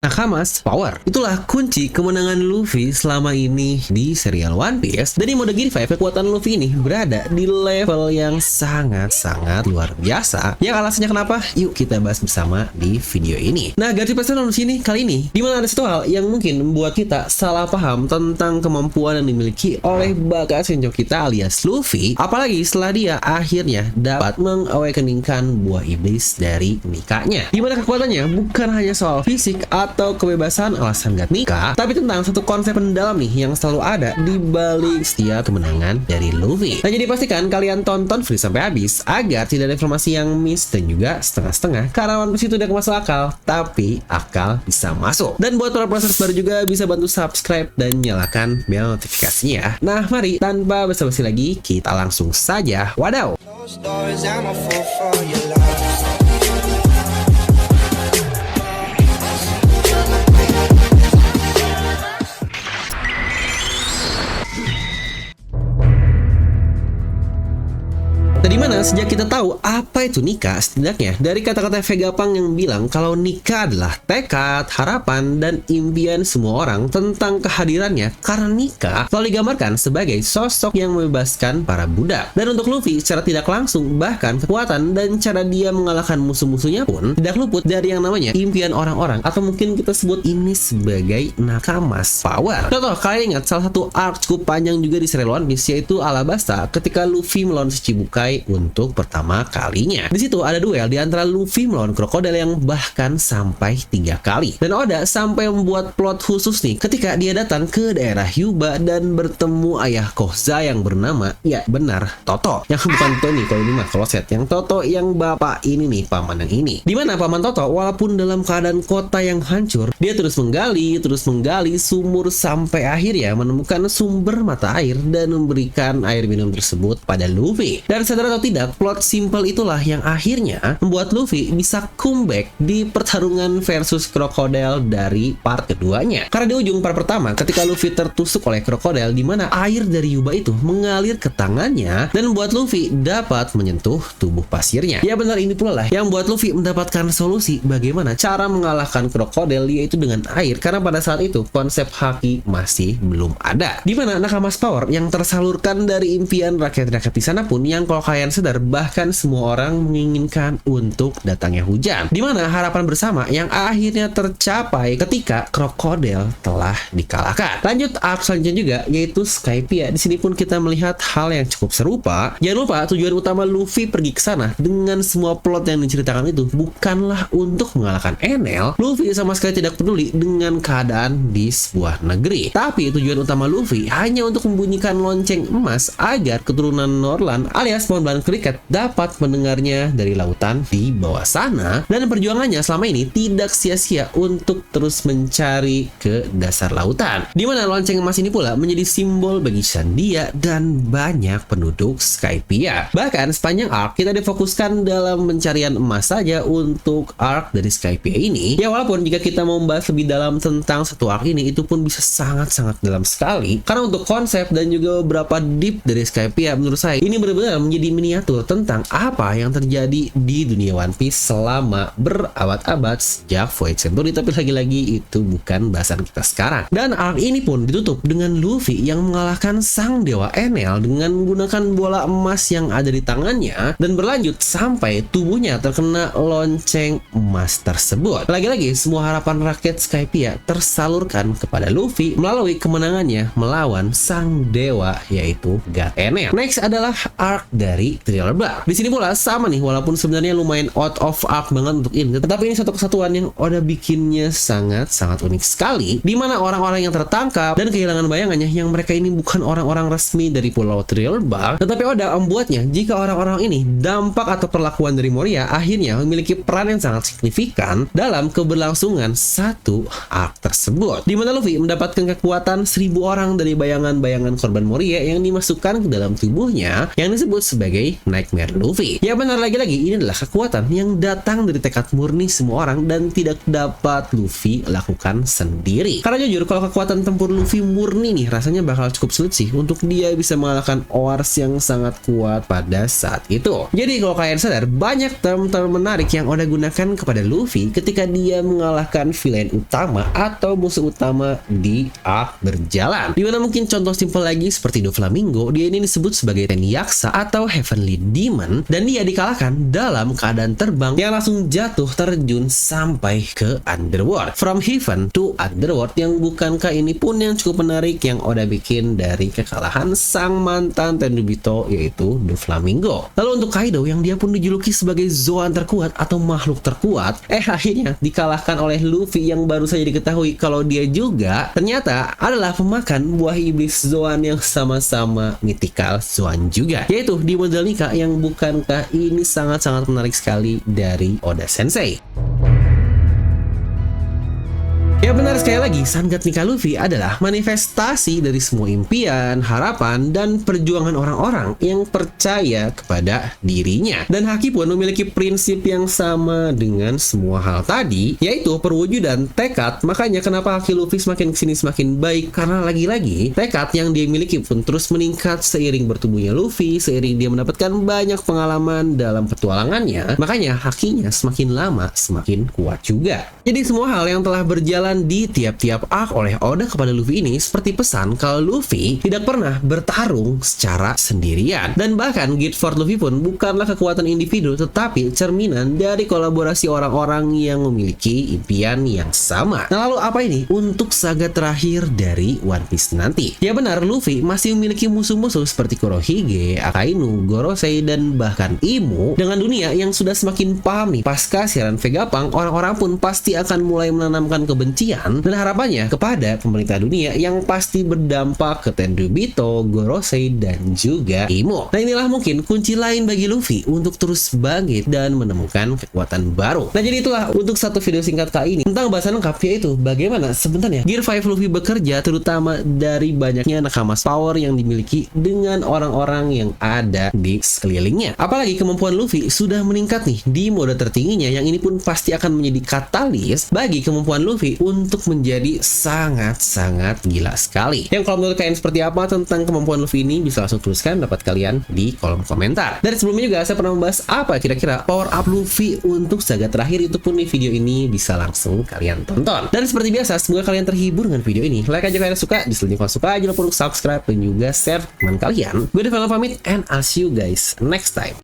Nakamas Power. Itulah kunci kemenangan Luffy selama ini di serial One Piece. Dan di mode Gear 5, kekuatan Luffy ini berada di level yang sangat-sangat luar biasa. Yang alasannya kenapa? Yuk kita bahas bersama di video ini. Nah, garis besar di sini kali ini, dimana ada satu hal yang mungkin membuat kita salah paham tentang kemampuan yang dimiliki oleh bakat Senjo kita alias Luffy. Apalagi setelah dia akhirnya dapat mengawakeningkan buah iblis dari Nika-nya. Dimana kekuatannya bukan hanya soal fisik atau kebebasan alasan gak nikah, tapi tentang satu konsep mendalam nih yang selalu ada di balik setiap kemenangan dari Luffy. Nah, jadi pastikan kalian tonton video sampai habis agar tidak ada informasi yang miss dan juga setengah-setengah, karena One Piece itu udah masuk akal, tapi akal bisa masuk. Dan buat para proses baru juga bisa bantu subscribe dan nyalakan bel notifikasinya. Nah, mari tanpa basa-basi lagi kita langsung saja. Wadaw. Dimana sejak kita tahu apa itu nikah, setidaknya dari kata-kata Vegapunk yang bilang kalau nikah adalah tekad, harapan, dan impian semua orang tentang kehadirannya, karena nikah selalu digambarkan sebagai sosok yang membebaskan para budak. Dan untuk Luffy secara tidak langsung, bahkan kekuatan dan cara dia mengalahkan musuh-musuhnya pun tidak luput dari yang namanya impian orang-orang, atau mungkin kita sebut ini sebagai Nakamas Power. Contoh, kalian ingat salah satu arc cukup panjang juga di serial One Piece, yaitu Alabasta ketika Luffy melawan Shichibukai untuk pertama kalinya. Di situ ada duel di antara Luffy melawan krokodil yang bahkan sampai 3 kali. Dan Oda sampai membuat plot khusus nih ketika dia datang ke daerah Hyuba dan bertemu ayah Koza yang bernama, ya benar, Toto. Yang bukan Tony kalau ini mah kloset, yang Toto yang bapak ini nih, paman yang ini. Dimana paman Toto walaupun dalam keadaan kota yang hancur, dia terus menggali sumur sampai akhirnya menemukan sumber mata air dan memberikan air minum tersebut pada Luffy. Dan sadar atau tidak, plot simple itulah yang akhirnya membuat Luffy bisa comeback di pertarungan versus krokodil dari part keduanya. Karena di ujung part pertama, ketika Luffy tertusuk oleh krokodil, di mana air dari Yuba itu mengalir ke tangannya dan membuat Luffy dapat menyentuh tubuh pasirnya. Ya benar, ini pula lah yang membuat Luffy mendapatkan solusi bagaimana cara mengalahkan krokodil, yaitu dengan air. Karena pada saat itu konsep haki masih belum ada. Di mana Nakamas Power yang tersalurkan dari impian rakyat-rakyat di sana pun, yang kalau kalian sadar, bahkan semua orang menginginkan untuk datangnya hujan. Dimana harapan bersama yang akhirnya tercapai ketika krokodil telah dikalahkan. Lanjut arc selanjutnya juga, yaitu Skypiea. Di sini pun kita melihat hal yang cukup serupa. Jangan lupa tujuan utama Luffy pergi ke sana dengan semua plot yang diceritakan itu bukanlah untuk mengalahkan Enel. Luffy sama sekali tidak peduli dengan keadaan di sebuah negeri. Tapi tujuan utama Luffy hanya untuk membunyikan lonceng emas agar keturunan Norland alias Pohon Kriket dapat mendengarnya dari lautan di bawah sana, dan perjuangannya selama ini tidak sia-sia untuk terus mencari ke dasar lautan. Dimana lonceng emas ini pula menjadi simbol bagi Sandia dan banyak penduduk Skypiea. Bahkan sepanjang arc kita difokuskan dalam pencarian emas saja untuk arc dari Skypiea ini. Ya walaupun jika kita mau membahas lebih dalam tentang satu arc ini, itu pun bisa sangat-sangat dalam sekali. Karena untuk konsep dan juga beberapa deep dari Skypiea, menurut saya ini benar-benar menjadi miniatur tentang apa yang terjadi di dunia One Piece selama berabad-abad sejak Void Century. Tapi lagi-lagi itu bukan bahasan kita sekarang. Dan arc ini pun ditutup dengan Luffy yang mengalahkan sang dewa Enel dengan menggunakan bola emas yang ada di tangannya, dan berlanjut sampai tubuhnya terkena lonceng emas tersebut. Lagi-lagi semua harapan rakyat Skypiea tersalurkan kepada Luffy melalui kemenangannya melawan sang dewa, yaitu God Enel. Next adalah arc dari Thriller Bark. Di sini pula sama nih, walaupun sebenarnya lumayan out of arc banget untuk ini, tetapi ini satu kesatuan yang Oda bikinnya sangat-sangat unik sekali, di mana orang-orang yang tertangkap dan kehilangan bayangannya yang mereka ini bukan orang-orang resmi dari Pulau Thriller Bark, tetapi Oda membuatnya jika orang-orang ini dampak atau perlakuan dari Moria akhirnya memiliki peran yang sangat signifikan dalam keberlangsungan satu arc tersebut, di mana Luffy mendapatkan kekuatan 1000 orang dari bayangan-bayangan korban Moria yang dimasukkan ke dalam tubuhnya yang disebut sebagai sebagai Nightmare Luffy. Ya benar, lagi-lagi ini adalah kekuatan yang datang dari tekad murni semua orang dan tidak dapat Luffy lakukan sendiri. Karena jujur, kalau kekuatan tempur Luffy murni nih, rasanya bakal cukup sulit sih untuk dia bisa mengalahkan Oars yang sangat kuat pada saat itu. Jadi kalau kalian sadar, banyak term-term menarik yang Oda gunakan kepada Luffy ketika dia mengalahkan villain utama atau musuh utama di arc berjalan. Dimana mungkin contoh simpel lagi seperti Doflamingo, dia ini disebut sebagai Ten Yaksa atau Heavenly Demon, dan dia dikalahkan dalam keadaan terbang yang langsung jatuh terjun sampai ke Underworld. From Heaven to Underworld, yang bukankah ini pun yang cukup menarik yang Oda bikin dari kekalahan sang mantan Tenryubito yaitu Doflamingo. Lalu untuk Kaido yang dia pun dijuluki sebagai Zoan terkuat atau makhluk terkuat, akhirnya dikalahkan oleh Luffy yang baru saja diketahui kalau dia juga ternyata adalah pemakan buah iblis Zoan yang sama-sama mythical Zoan juga, yaitu di model Nika, yang bukankah ini sangat-sangat menarik sekali dari Oda Sensei. Ya benar sekali lagi, Sun God Nika Luffy adalah manifestasi dari semua impian, harapan, dan perjuangan orang-orang yang percaya kepada dirinya. Dan Haki pun memiliki prinsip yang sama dengan semua hal tadi, yaitu perwujudan tekad. Makanya kenapa Haki Luffy semakin kesini semakin baik, karena lagi-lagi tekad yang dia miliki pun terus meningkat seiring bertumbuhnya Luffy, seiring dia mendapatkan banyak pengalaman dalam petualangannya. Makanya Hakinya semakin lama semakin kuat juga. Jadi semua hal yang telah berjalan di tiap-tiap arc oleh Oda kepada Luffy ini seperti pesan kalau Luffy tidak pernah bertarung secara sendirian. Dan bahkan Guild Fort Luffy pun bukanlah kekuatan individu, tetapi cerminan dari kolaborasi orang-orang yang memiliki impian yang sama. Nah lalu apa ini untuk saga terakhir dari One Piece nanti? Ya benar, Luffy masih memiliki musuh-musuh seperti Kurohige, Akainu, Gorosei, dan bahkan Imu. Dengan dunia yang sudah semakin paham nih pasca siaran Vegapunk, orang-orang pun pasti akan mulai menanamkan kebencian dan harapannya kepada pemerintah dunia yang pasti berdampak ke Tenryubito, Gorosei, dan juga Imo. Nah inilah mungkin kunci lain bagi Luffy untuk terus bangkit dan menemukan kekuatan baru. Nah jadi itulah untuk satu video singkat kali ini tentang bahasan lengkap, yaitu bagaimana sebenarnya Gear 5 Luffy bekerja, terutama dari banyaknya nakamas power yang dimiliki dengan orang-orang yang ada di sekelilingnya. Apalagi kemampuan Luffy sudah meningkat nih di mode tertingginya, yang ini pun pasti akan menjadi katalis bagi kemampuan Luffy untuk menjadi sangat-sangat gila sekali. Yang kalau menurut kalian seperti apa tentang kemampuan Luffy ini, bisa langsung tuliskan pendapat kalian di kolom komentar. Dan sebelumnya juga saya pernah membahas apa kira-kira power up Luffy untuk saga terakhir, itu pun di video ini bisa langsung kalian tonton. Dan seperti biasa, semoga kalian terhibur dengan video ini. Like aja kalian suka, dislike kalau suka, jangan lupa untuk subscribe dan juga share teman kalian. Gue Devan pamit, and I'll see you guys next time.